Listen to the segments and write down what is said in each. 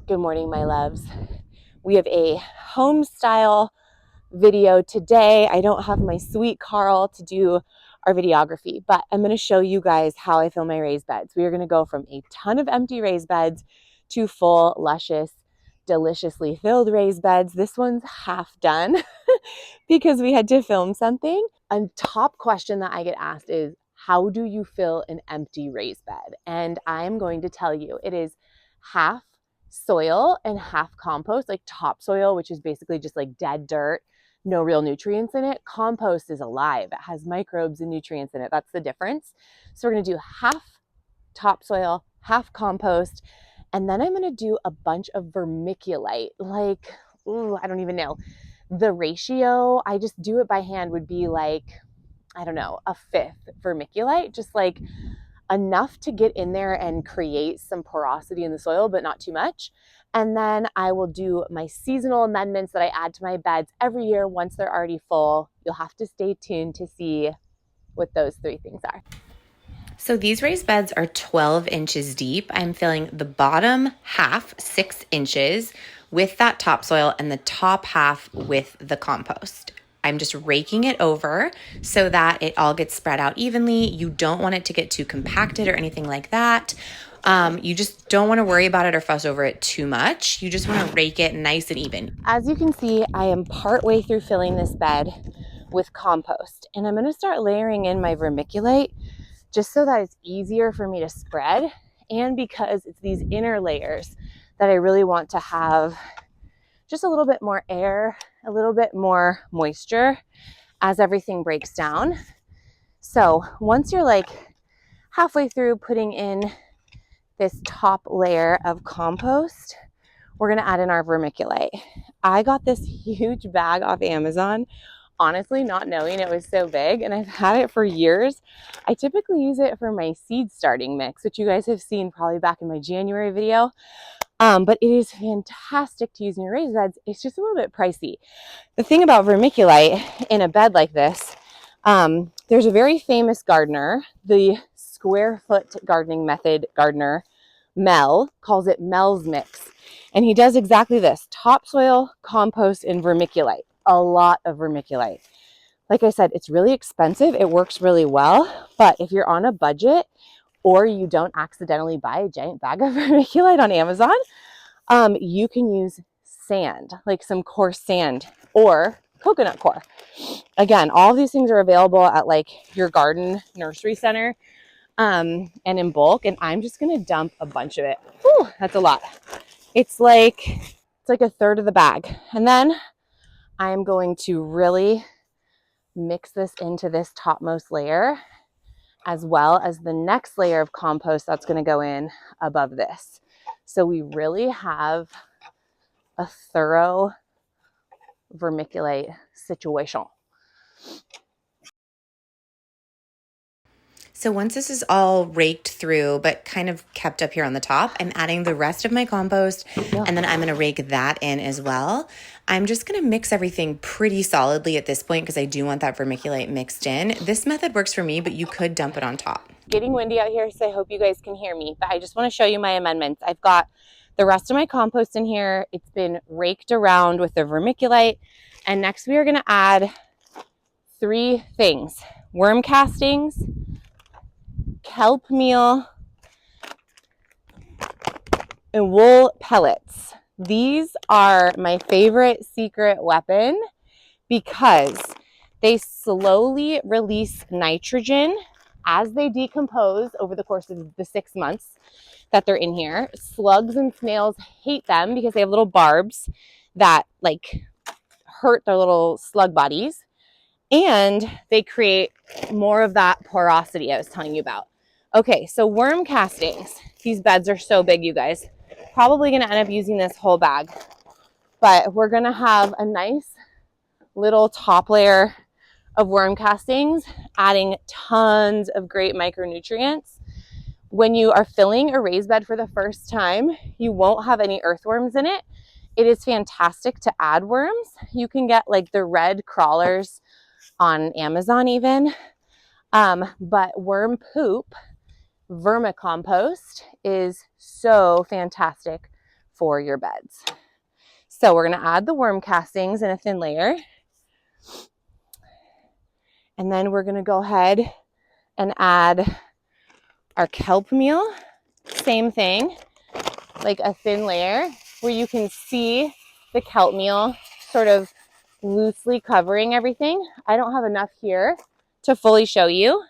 Good morning, my loves. We have a home style video today. I don't have my sweet Carl to do our videography, but I'm going to show you guys how I fill my raised beds. We are going to go from a ton of empty raised beds to full, luscious, deliciously filled raised beds. This one's half done because we had to film something. A top question that I get asked is, how do you fill an empty raised bed? And I'm going to tell you, it is half soil and half compost, like topsoil, which is basically just like dead dirt, no real nutrients in it. Compost is alive. It has microbes and nutrients in it. That's the difference. So we're going to do half topsoil, half compost, and then I'm going to do a bunch of vermiculite. Like, I don't even know. The ratio, I just do it by hand, would be like, I don't know, a fifth vermiculite, just like enough to get in there and create some porosity in the soil, but not too much. And then I will do my seasonal amendments that I add to my beds every year once they're already full. You'll have to stay tuned to see what those three things are. So these raised beds are 12 inches deep. I'm filling the bottom half 6 inches with that topsoil and the top half with the compost. I'm just raking it over so that it all gets spread out evenly. You don't want it to get too compacted or anything like that. You just don't want to worry about it or fuss over it too much. You just want to rake it nice and even. As you can see, I am partway through filling this bed with compost, and I'm going to start layering in my vermiculite just so that it's easier for me to spread, and because it's these inner layers that I really want to have just a little bit more air, a little bit more moisture as everything breaks down. So once you're like halfway through putting in this top layer of compost, we're going to add in our vermiculite. I got this huge bag off Amazon, honestly not knowing it was so big, and I've had it for years. I typically use it for my seed starting mix, which you guys have seen probably back in my January video. But it is fantastic to use in your raised beds. It's just a little bit pricey. The thing about vermiculite in a bed like this, there's a very famous gardener, the square foot gardening method gardener, Mel, calls it Mel's Mix. And he does exactly this: topsoil, compost, and vermiculite. A lot of vermiculite. Like I said, it's really expensive. It works really well. But if you're on a budget, or you don't accidentally buy a giant bag of vermiculite on Amazon, you can use sand, like some coarse sand or coconut coir. Again, all of these things are available at like your garden nursery center and in bulk. And I'm just going to dump a bunch of it. Whew, that's a lot. It's like a third of the bag. And then I'm going to really mix this into this topmost layer, as well as the next layer of compost that's going to go in above this. So we really have a thorough vermiculite situation. So once this is all raked through, but kind of kept up here on the top, I'm adding the rest of my compost, and then I'm going to rake that in as well. I'm just going to mix everything pretty solidly at this point because I do want that vermiculite mixed in. This method works for me, but you could dump it on top. Getting windy out here, so I hope you guys can hear me, but I just want to show you my amendments. I've got the rest of my compost in here. It's been raked around with the vermiculite, and next we are going to add 3 things: worm castings, kelp meal, and wool pellets. These are my favorite secret weapon because they slowly release nitrogen as they decompose over the course of the 6 months that they're in here. Slugs and snails hate them because they have little barbs that like hurt their little slug bodies, and they create more of that porosity I was telling you about. Okay, so worm castings. These beds are so big, you guys. Probably going to end up using this whole bag, but we're going to have a nice little top layer of worm castings, adding tons of great micronutrients. When you are filling a raised bed for the first time, you won't have any earthworms in it. It is fantastic to add worms. You can get like the red crawlers on Amazon even, but worm poop, vermicompost, is so fantastic for your beds. So we're going to add the worm castings in a thin layer. And then we're going to go ahead and add our kelp meal. Same thing, like a thin layer where you can see the kelp meal sort of loosely covering everything. I don't have enough here to fully show you.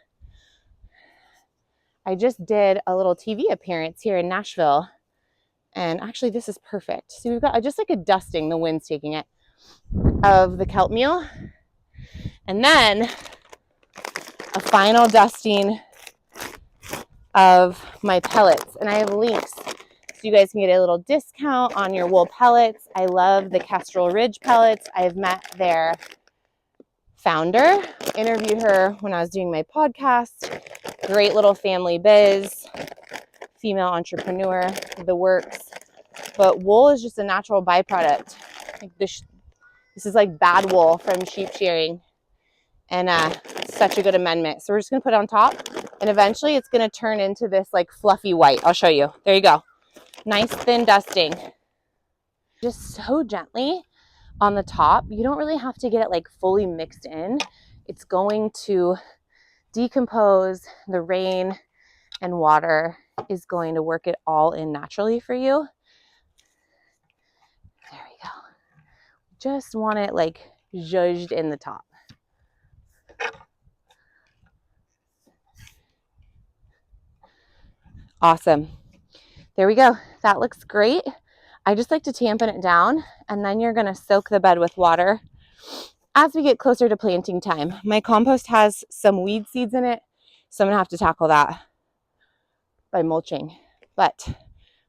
I just did a little TV appearance here in Nashville, and actually this is perfect. So we've got just like a dusting, the wind's taking it, of the kelp meal, and then a final dusting of my pellets. And I have links so you guys can get a little discount on your wool pellets. I love the Kestrel Ridge pellets. I've met their founder, interviewed her when I was doing my podcast. Great little family biz, female entrepreneur, the works. But wool is just a natural byproduct. Like this is like bad wool from sheep shearing, and such a good amendment. So we're just gonna put it on top, and eventually it's gonna turn into this like fluffy white. I'll show you. There you go. Nice thin dusting. Just so gently on the top. You don't really have to get it like fully mixed in. It's going to decompose. The rain and water is going to work it all in naturally for you. There we go. Just want it like zhuzhed in the top. Awesome. There we go. That looks great. I just like to tampen it down, and then you're going to soak the bed with water as we get closer to planting time. My compost has some weed seeds in it, so I'm going to have to tackle that by mulching. But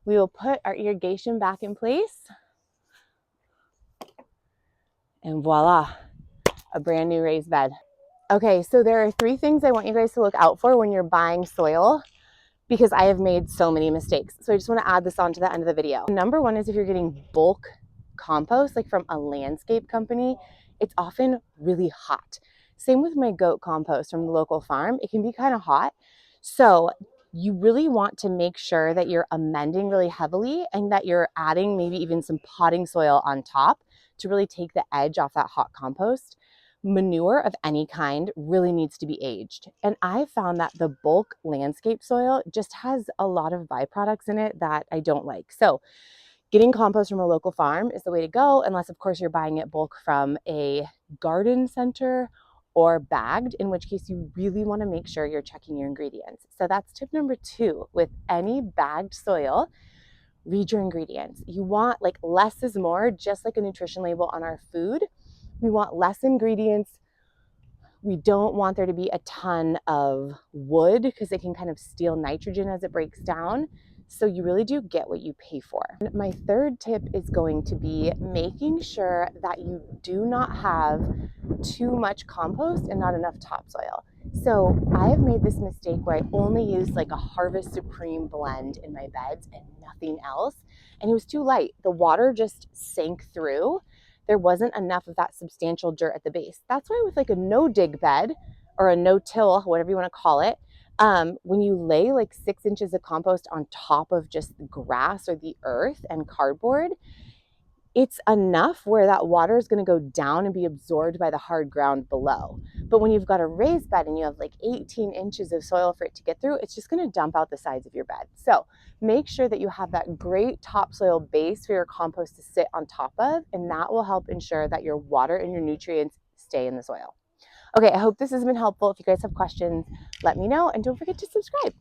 we will put our irrigation back in place, and voila, a brand new raised bed. Okay, so there are 3 things I want you guys to look out for when you're buying soil, because I have made so many mistakes. So I just want to add this on to the end of the video. Number 1 is if you're getting bulk compost, like from a landscape company, it's often really hot. Same with my goat compost from the local farm. It can be kind of hot. So you really want to make sure that you're amending really heavily, and that you're adding maybe even some potting soil on top to really take the edge off that hot compost. Manure of any kind really needs to be aged. And I found that the bulk landscape soil just has a lot of byproducts in it that I don't like. So getting compost from a local farm is the way to go, unless of course you're buying it bulk from a garden center or bagged, in which case you really want to make sure you're checking your ingredients. So that's tip number 2. With any bagged soil, read your ingredients. You want like less is more, just like a nutrition label on our food. We want less ingredients. We don't want there to be a ton of wood, because it can kind of steal nitrogen as it breaks down. So you really do get what you pay for. And my 3rd tip is going to be making sure that you do not have too much compost and not enough topsoil. So I have made this mistake where I only used like a Harvest Supreme blend in my beds and nothing else. And it was too light. The water just sank through. There wasn't enough of that substantial dirt at the base. That's why with like a no-dig bed or a no-till, whatever you want to call it, when you lay like 6 inches of compost on top of just the grass or the earth and cardboard, it's enough where that water is going to go down and be absorbed by the hard ground below. But when you've got a raised bed and you have like 18 inches of soil for it to get through, it's just going to dump out the sides of your bed. So make sure that you have that great topsoil base for your compost to sit on top of, and that will help ensure that your water and your nutrients stay in the soil. Okay, I hope this has been helpful. If you guys have questions, let me know, and don't forget to subscribe.